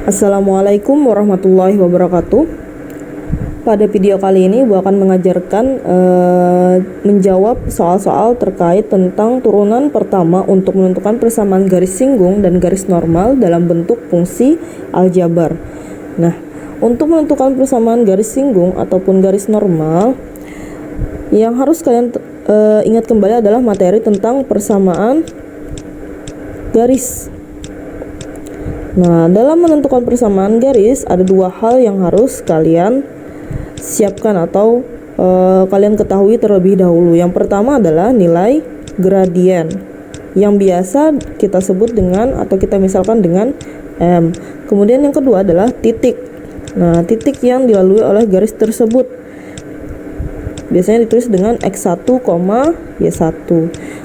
Assalamualaikum warahmatullahi wabarakatuh. Pada video kali ini Ibu akan mengajarkan menjawab soal-soal terkait tentang turunan pertama untuk menentukan persamaan garis singgung dan garis normal dalam bentuk fungsi aljabar. Nah, untuk menentukan persamaan garis singgung ataupun garis normal, yang harus kalian ingat kembali adalah materi tentang persamaan garis. Nah, dalam menentukan persamaan garis ada dua hal yang harus kalian siapkan atau kalian ketahui terlebih dahulu. Yang pertama adalah nilai gradien yang biasa kita sebut dengan atau kita misalkan dengan M. Kemudian yang kedua adalah titik. Nah, titik yang dilalui oleh garis tersebut biasanya ditulis dengan X1, Y1.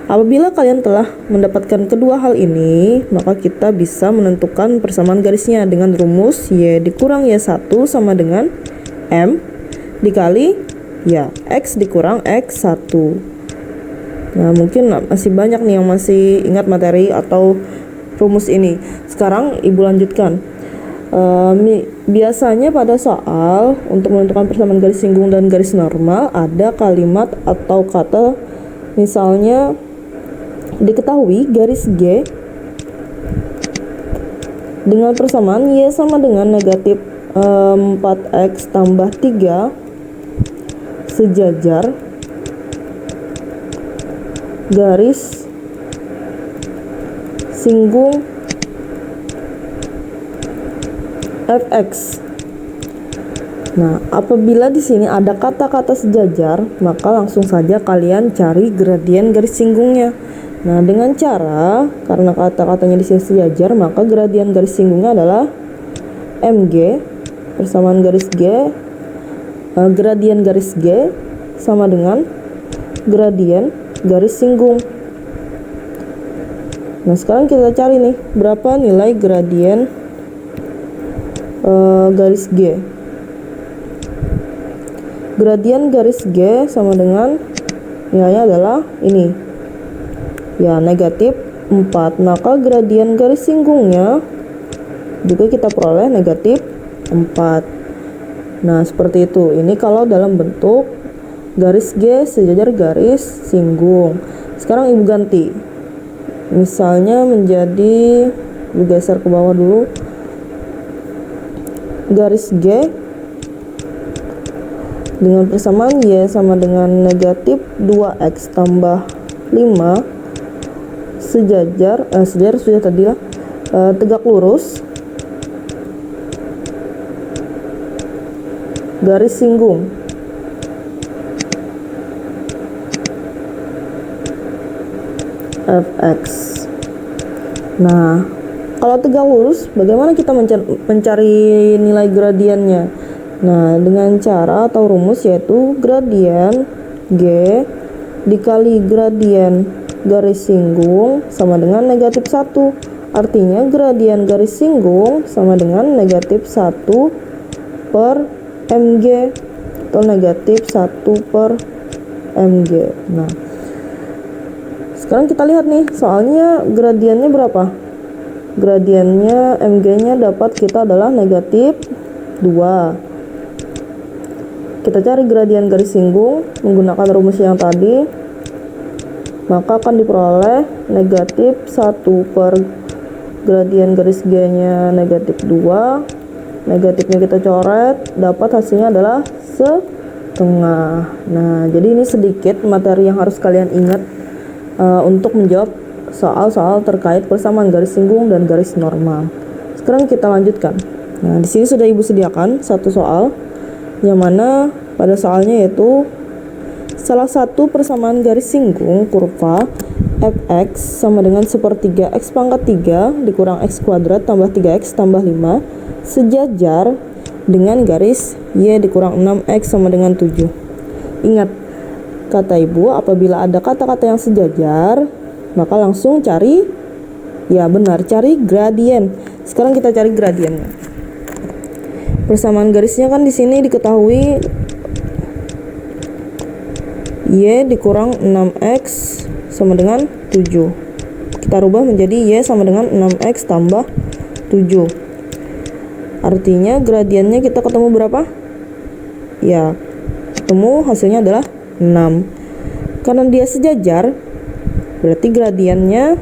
Apabila kalian telah mendapatkan kedua hal ini, maka kita bisa menentukan persamaan garisnya dengan rumus Y dikurang Y1 sama dengan M dikali ya X dikurang X1. Nah, mungkin masih banyak nih yang masih ingat materi atau rumus ini. Sekarang Ibu lanjutkan. Biasanya pada soal untuk menentukan persamaan garis singgung dan garis normal ada kalimat atau kata, misalnya diketahui garis G dengan persamaan Y sama dengan negatif 4X tambah 3 sejajar garis singgung Fx. Nah, apabila di sini ada kata-kata sejajar, maka langsung saja kalian cari gradien garis singgungnya. Nah, dengan cara karena kata-katanya di sini sejajar, maka gradien garis singgungnya adalah Mg persamaan garis G, gradien garis G sama dengan gradien garis singgung. Nah, sekarang kita cari nih berapa nilai gradien garis G. Gradien garis G sama dengan nilainya adalah ini ya, negatif 4. Maka gradien garis singgungnya juga kita peroleh negatif 4. Nah, seperti itu. Ini kalau dalam bentuk garis G sejajar garis singgung. Sekarang Ibu ganti, misalnya menjadi, Ibu geser ke bawah dulu, garis G dengan persamaan Y sama dengan negatif 2X tambah 5 sejajar sudah tadi lah, tegak lurus garis singgung. Fx. Nah, kalau tegak lurus, bagaimana kita mencari nilai gradiennya? Nah, dengan cara atau rumus yaitu gradien G dikali gradien garis singgung sama dengan negatif 1. Artinya gradien garis singgung sama dengan negatif 1 per Mg atau negatif 1 per Mg. Nah, sekarang kita lihat nih, soalnya gradiennya berapa? Gradiennya Mg-nya dapat kita adalah negatif 2. Kita cari gradien garis singgung menggunakan rumus yang tadi, maka akan diperoleh negatif 1 per gradien garis G-nya negatif 2. Negatifnya kita coret, dapat hasilnya adalah setengah. Nah, jadi ini sedikit materi yang harus kalian ingat untuk menjawab soal-soal terkait persamaan garis singgung dan garis normal. Sekarang kita lanjutkan. Nah, di sini sudah Ibu sediakan satu soal, yang mana pada soalnya yaitu salah satu persamaan garis singgung kurva Fx sama dengan sepertiga X pangkat 3 dikurang X kuadrat tambah 3X tambah 5 sejajar dengan garis Y dikurang 6X sama dengan 7. Ingat kata Ibu, apabila ada kata-kata yang sejajar, maka langsung cari, ya benar, cari gradien. Sekarang kita cari gradiennya. Persamaan garisnya kan di sini diketahui Y dikurang 6X sama dengan 7. Kita rubah menjadi Y sama dengan 6X tambah 7. Artinya gradiennya kita ketemu berapa? Ya, ketemu hasilnya adalah 6. Karena dia sejajar, berarti gradiennya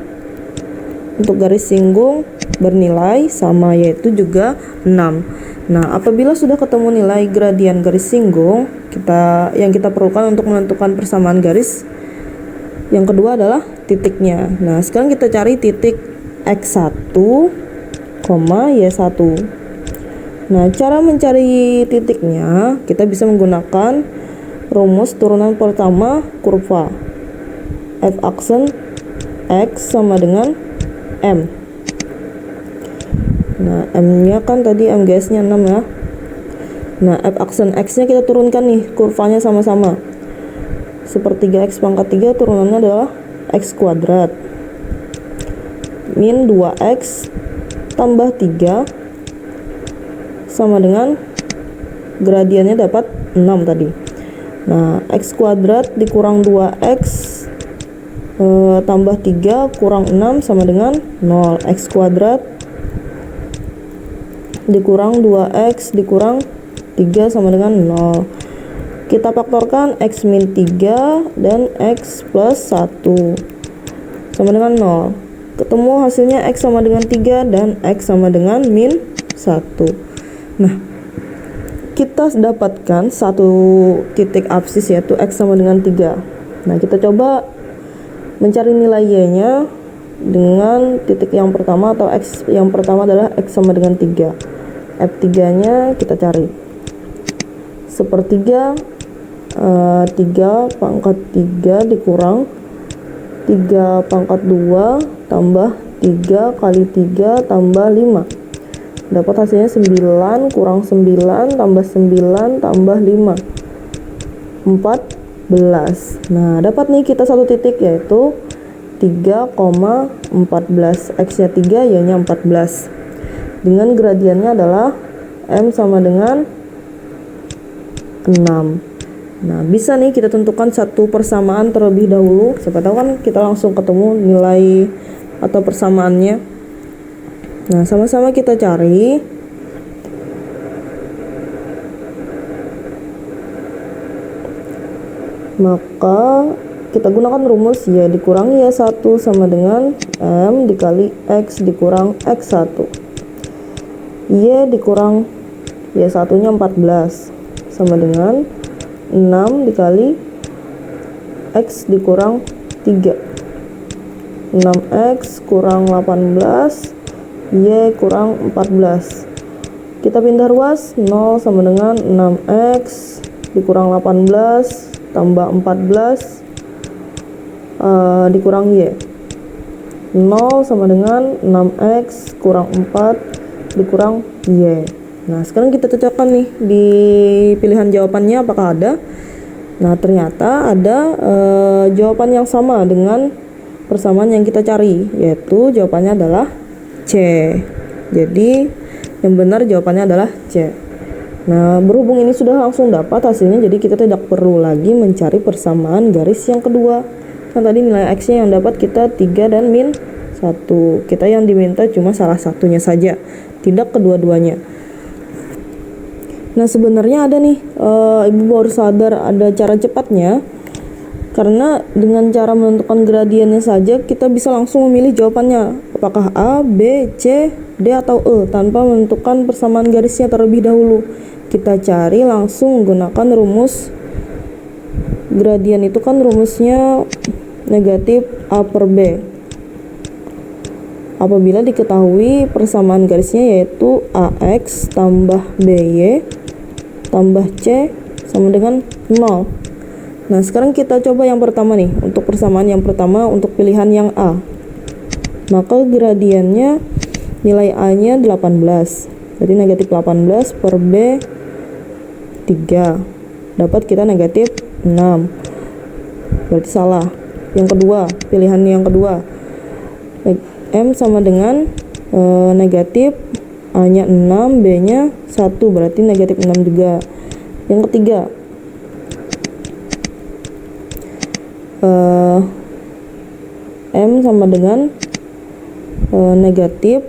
untuk garis singgung bernilai sama, yaitu juga 6. Nah, apabila sudah ketemu nilai gradien garis singgung, yang kita perlukan untuk menentukan persamaan garis yang kedua adalah titiknya. Nah, sekarang kita cari titik X1, Y1. Nah, cara mencari titiknya kita bisa menggunakan rumus turunan pertama kurva. F aksen X sama dengan M. Nah, M-nya kan tadi MGS-nya 6 ya. Nah, F aksen X-nya kita turunkan nih, kurvanya sama-sama. Sepertiga X pangkat 3 turunannya adalah X kuadrat. Min 2X tambah 3 sama dengan gradiennya dapat 6 tadi. Nah, X kuadrat dikurang 2X tambah 3 kurang 6 sama dengan 0. X kuadrat dikurang 2X dikurang 3 sama dengan 0. Kita faktorkan X min 3 dan X plus 1 sama dengan 0. Ketemu hasilnya X sama dengan 3 dan X sama dengan min 1. Nah, kita dapatkan satu titik absis yaitu X sama dengan 3. Nah, kita coba mencari nilai Y-nya dengan titik yang pertama atau X yang pertama adalah X sama dengan 3. F3-nya kita cari. Sepertiga 3 pangkat 3 dikurang 3 pangkat 2 tambah 3 kali 3 tambah 5. Dapat hasilnya 9 kurang 9 tambah 9 tambah 5. 14. Nah, dapat nih kita satu titik yaitu 3,14. X-nya 3, Y-nya 14. Dengan gradiennya adalah M sama dengan 6. Nah, bisa nih kita tentukan satu persamaan terlebih dahulu. Siapa tahu kan kita langsung ketemu nilai atau persamaannya. Nah, sama-sama kita cari. Maka kita gunakan rumus Y dikurangi Y1 sama dengan M dikali X dikurang X1. Y dikurang Y1-nya 14 sama dengan 6 dikali X dikurang 3. 6X kurang 18, Y kurang 14. Kita pindah ruas, 0 sama dengan 6X dikurang 18 tambah 14 dikurang Y. 0 sama dengan 6X kurang 4 dikurang Y. Nah, sekarang kita cocokkan nih di pilihan jawabannya apakah ada. Nah, ternyata ada jawaban yang sama dengan persamaan yang kita cari, yaitu jawabannya adalah C. Jadi yang benar jawabannya adalah C. Nah, berhubung ini sudah langsung dapat hasilnya, jadi kita tidak perlu lagi mencari persamaan garis yang kedua. Kan tadi nilai X-nya yang dapat kita 3 dan min 1. Kita yang diminta cuma salah satunya saja, tidak kedua-duanya. Nah, sebenarnya ada nih, Ibu baru sadar ada cara cepatnya. Karena dengan cara menentukan gradiennya saja kita bisa langsung memilih jawabannya, apakah A, B, C, D atau E tanpa menentukan persamaan garisnya terlebih dahulu. Kita cari langsung menggunakan rumus gradien. Itu kan rumusnya negatif A per B. Apabila diketahui persamaan garisnya yaitu AX tambah BY tambah C sama dengan 0. Nah, sekarang kita coba yang pertama nih. Untuk persamaan yang pertama untuk pilihan yang A, maka gradiennya nilai A-nya 18. Jadi negatif 18 per B 3. Dapat kita negatif 6. Berarti salah. Yang kedua, pilihan yang kedua, M sama dengan negatif A-nya 6, B-nya 1. Berarti negatif 6 juga. Yang ketiga, M sama dengan negatif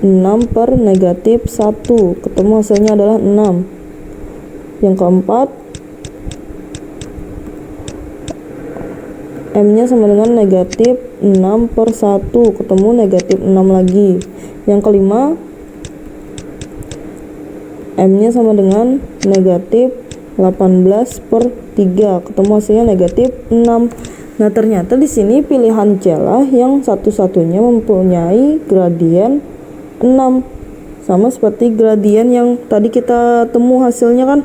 6 per negatif 1, ketemu hasilnya adalah 6. Yang keempat, M-nya sama dengan negatif 6 per 1, ketemu negatif 6 lagi. Yang kelima, M-nya sama dengan negatif 18 per 3, ketemu hasilnya negatif 6. Nah, ternyata di sini pilihan C lah yang satu-satunya mempunyai gradien 6. Sama seperti gradien yang tadi kita temu hasilnya kan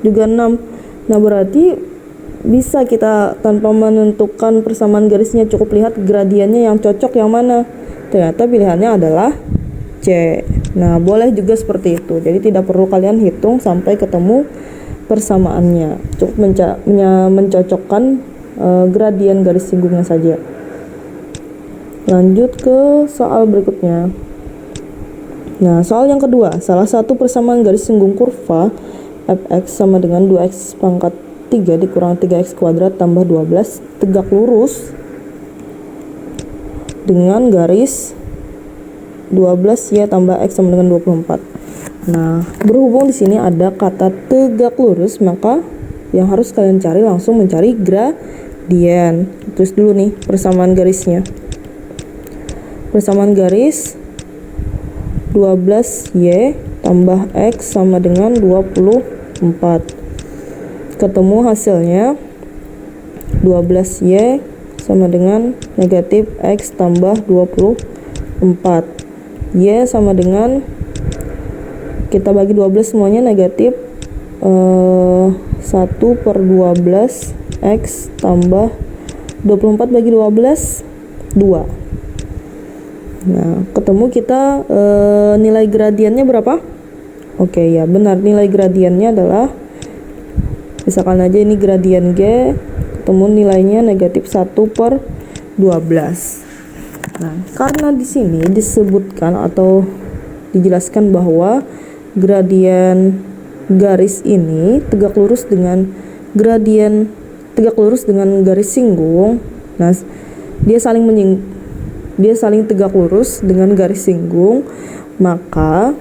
juga 6. Nah, berarti bisa kita tanpa menentukan persamaan garisnya cukup lihat gradiennya yang cocok yang mana. Ternyata pilihannya adalah C. Nah, boleh juga seperti itu. Jadi tidak perlu kalian hitung sampai ketemu persamaannya. Cukup mencocokkan gradien garis singgungnya saja. Lanjut ke soal berikutnya. Nah, soal yang kedua, salah satu persamaan garis singgung kurva fx sama dengan 2x pangkat 3 dikurang 3x kuadrat tambah 12 tegak lurus dengan garis 12y tambah x sama dengan 24. Nah, berhubung di sini ada kata tegak lurus, maka yang harus kalian cari langsung mencari gradien. Terus dulu nih persamaan garisnya. Persamaan garis 12y tambah x sama dengan 24. Ketemu hasilnya 12y sama dengan negatif x tambah 24. Y sama dengan, kita bagi 12 semuanya negatif 1 per 12 x tambah 24 bagi 12 2. Nah, ketemu kita nilai gradiennya berapa? Oke, ya benar, nilai gradiennya adalah, misalkan aja ini gradien G, ketemu nilainya negatif 1 per 12. Nah, karena di sini disebutkan atau dijelaskan bahwa gradien garis ini tegak lurus dengan garis singgung. Nah, dia saling tegak lurus dengan garis singgung, maka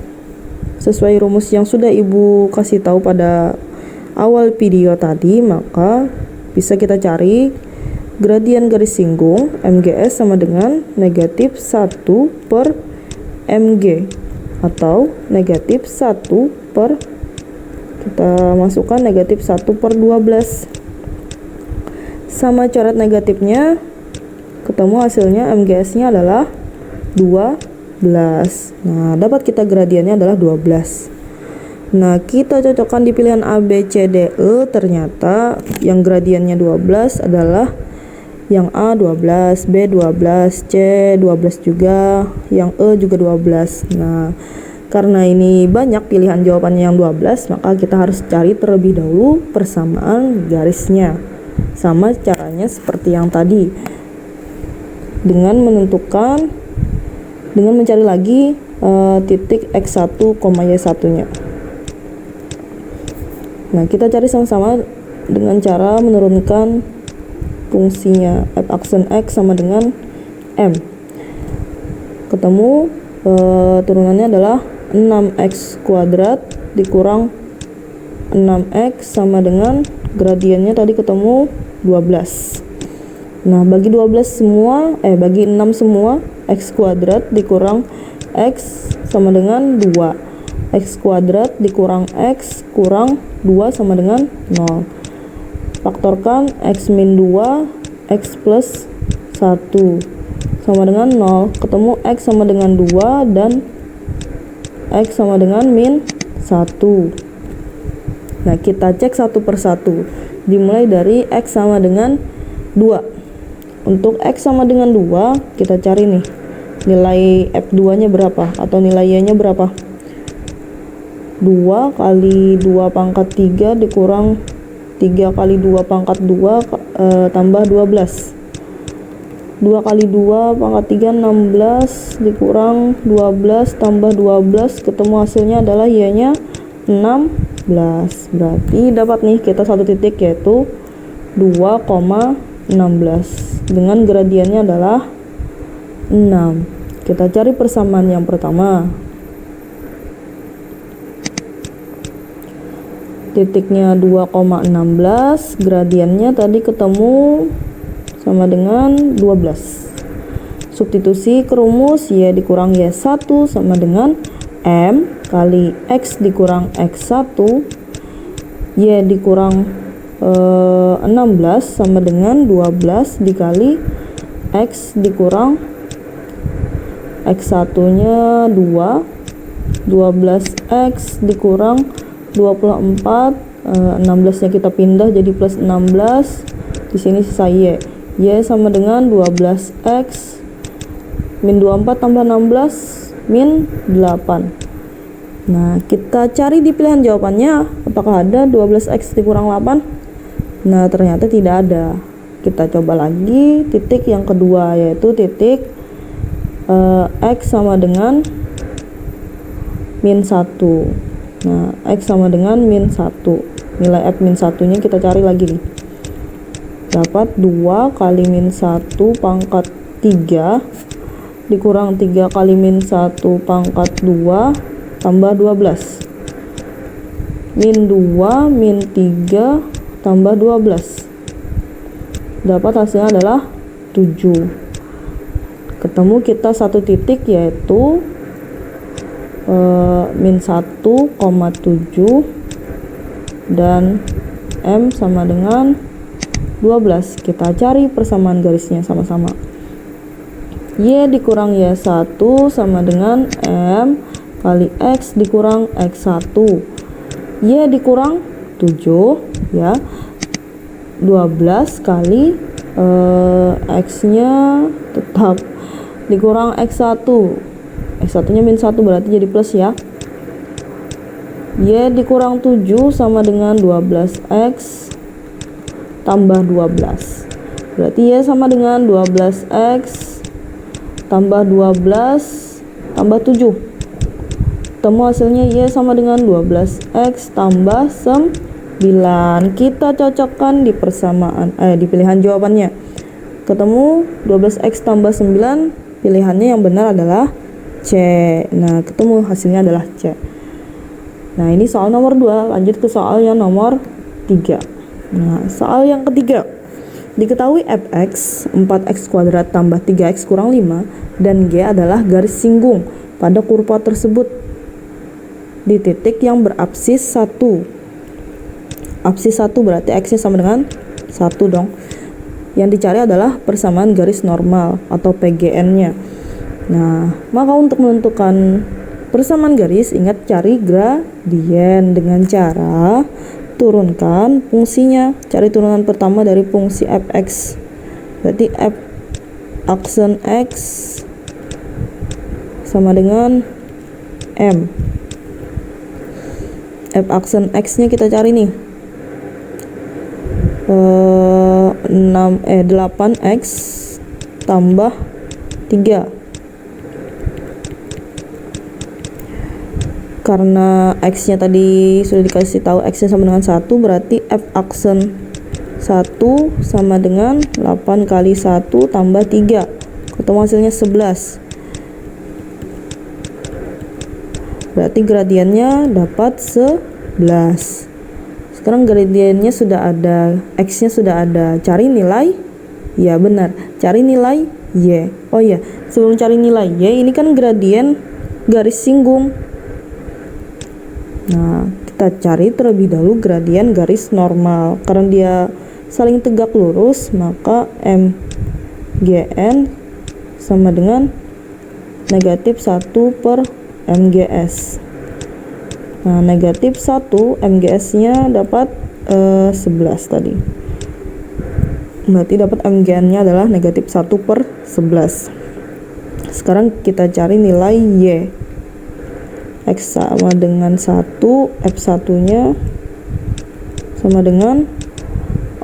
sesuai rumus yang sudah Ibu kasih tahu pada awal video tadi, maka bisa kita cari gradien garis singgung MGS sama dengan negatif 1 per MG, atau negatif 1 per, kita masukkan negatif 1 per 12. Sama coret negatifnya, ketemu hasilnya MGS-nya adalah 12. Nah, dapat kita gradiennya adalah 12. Nah, kita cocokkan di pilihan A, B, C, D, E. Ternyata yang gradiennya 12 adalah yang A 12, B 12, C 12 juga, yang E juga 12. Nah, karena ini banyak pilihan jawabannya yang 12, maka kita harus cari terlebih dahulu persamaan garisnya. Sama caranya seperti yang tadi, dengan mencari lagi titik x1, y1 nya. Nah, kita cari sama-sama dengan cara menurunkan fungsinya f aksen x sama dengan m. Ketemu turunannya adalah 6x kuadrat dikurang 6x sama dengan gradiennya tadi ketemu 12. Nah, bagi 12 semua, bagi 6 semua, x kuadrat dikurang x sama dengan 2. X kuadrat dikurang x kurang 2 sama dengan 0. Faktorkan x min 2, x plus 1 sama dengan 0. Ketemu x sama dengan 2 dan x sama dengan min 1. Nah, kita cek satu per satu. Dimulai dari x sama dengan 2. Untuk x sama dengan 2, kita cari nih nilai f2 nya berapa atau nilai y nya berapa. 2 kali 2 pangkat 3 dikurang 3 kali 2 pangkat 2 tambah 12. 2 kali 2 pangkat 3 16 dikurang 12 tambah 12, ketemu hasilnya adalah y nya 16. Berarti dapat nih kita satu titik, yaitu 2,16 dengan gradiennya adalah 6. Kita cari persamaan yang pertama. Titiknya 2,16, gradiennya tadi ketemu sama dengan 12. Substitusi ke rumus Y dikurang Y1 sama dengan M kali X dikurang X1, Y dikurang 16 sama dengan 12 dikali X dikurang X1 nya 2, 12X dikurang 24, 16 nya kita pindah jadi plus 16, di sini sisa Y sama dengan 12X min 24 tambah 16 min 8. Nah, kita cari di pilihan jawabannya apakah ada 12X dikurang 8. Nah, ternyata tidak ada. Kita coba lagi titik yang kedua, yaitu titik X sama dengan min 1. Nah, X sama dengan min 1. Nilai F min 1 nya kita cari lagi nih. Dapat 2 kali min 1 pangkat 3 dikurang 3 kali min 1 pangkat 2 tambah 12. Min 2 min 3 tambah 12. Dapat hasilnya adalah 7. Ketemu kita satu titik, yaitu min 1,7 dan M sama dengan 12. Kita cari persamaan garisnya sama-sama. Y dikurang Y1 sama dengan M kali X dikurang X1. Y dikurang 7 ya. 12 kali X nya tetap dikurang X1. X1 nya min 1 berarti jadi plus ya. Y dikurang 7 sama dengan 12X tambah 12. Berarti Y sama dengan 12X tambah 12 tambah 7. Ketemu hasilnya Y sama dengan 12X tambah 9. Kita cocokkan di persamaan di pilihan jawabannya. Ketemu 12X tambah 9, pilihannya yang benar adalah C. Nah, ketemu hasilnya adalah C. Nah, ini soal nomor 2. Lanjut ke soal yang nomor 3. Nah, soal yang ketiga. Diketahui fx 4x kuadrat tambah 3x kurang 5 dan G adalah garis singgung pada kurva tersebut di titik yang berapsis 1. Apsis 1 berarti x nya sama dengan 1 dong. Yang dicari adalah persamaan garis normal atau PGN nya. Nah, maka untuk menentukan persamaan garis, ingat cari gradien dengan cara turunkan fungsinya. Cari turunan pertama dari fungsi fx. Berarti f aksen x sama dengan m. F aksen x nya kita cari nih. 8x tambah 3. Karena x nya tadi sudah dikasih tahu x nya sama dengan 1, berarti f aksen 1 sama dengan 8 kali 1 tambah 3. Ketemu hasilnya 11. Berarti gradiennya dapat 11. Sekarang gradiennya sudah ada, x nya sudah ada. Cari nilai, ya benar, cari nilai y. Oh ya, sebelum cari nilai y, ini kan gradien garis singgung. Nah, kita cari terlebih dahulu gradien garis normal. Karena dia saling tegak lurus, maka MGN sama dengan negatif 1 per MGS. Nah, negatif 1 MGS nya dapat 11 tadi. Berarti dapat MGN nya adalah negatif 1 per 11. Sekarang kita cari nilai Y. X sama dengan 1, F1 nya sama dengan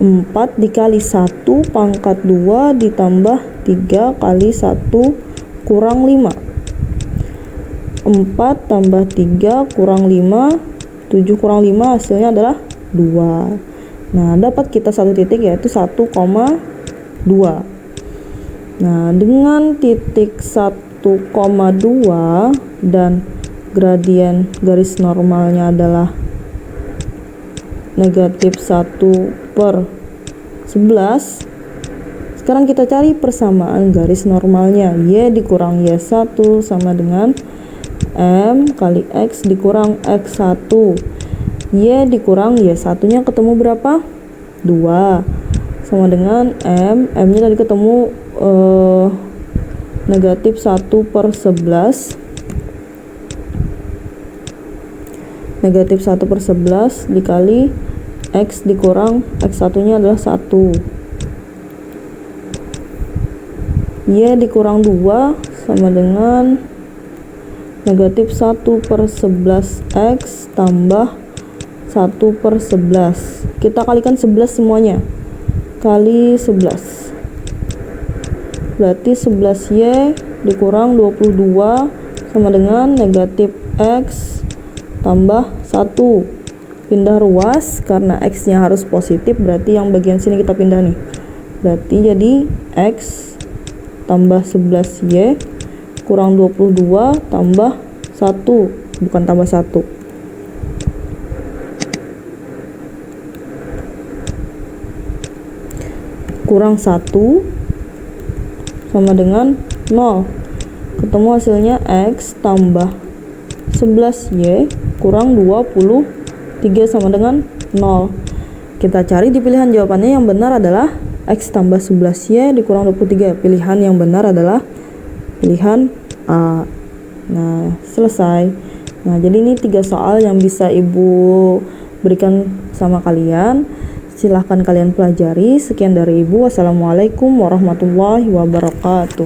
4 dikali 1 pangkat 2 ditambah 3 kali 1 kurang 5. 4 tambah 3 kurang 5, 7 kurang 5 hasilnya adalah 2. Nah, dapat kita satu titik yaitu 1,2. Nah, dengan titik 1 1,2 dan gradien garis normalnya adalah negatif 1/11. Sekarang kita cari persamaan garis normalnya. Y dikurang Y1 sama dengan M kali X dikurang X1. Y dikurang Y1 nya ketemu berapa? 2 sama dengan M nya tadi ketemu negatif 1/11. Negatif 1/11 dikali X dikurang X1 nya adalah 1. Y dikurang 2 sama dengan negatif 1/11 X tambah 1/11. Kita kalikan 11 semuanya, kali 11 berarti 11Y dikurang 22 sama dengan negatif X tambah 1. Pindah ruas karena X nya harus positif, berarti yang bagian sini kita pindah nih, berarti jadi X tambah 11Y kurang 22 tambah 1, bukan tambah 1. Kurang 1 sama dengan 0. Ketemu hasilnya X tambah 11Y kurang 23 sama dengan 0. Kita cari di pilihan jawabannya, yang benar adalah X tambah 11Y dikurang 23. Pilihan yang benar adalah pilihan A. Nah, selesai. Nah, jadi ini 3 soal yang bisa Ibu berikan sama kalian. Silahkan kalian pelajari. Sekian dari Ibu. Wassalamualaikum warahmatullahi wabarakatuh.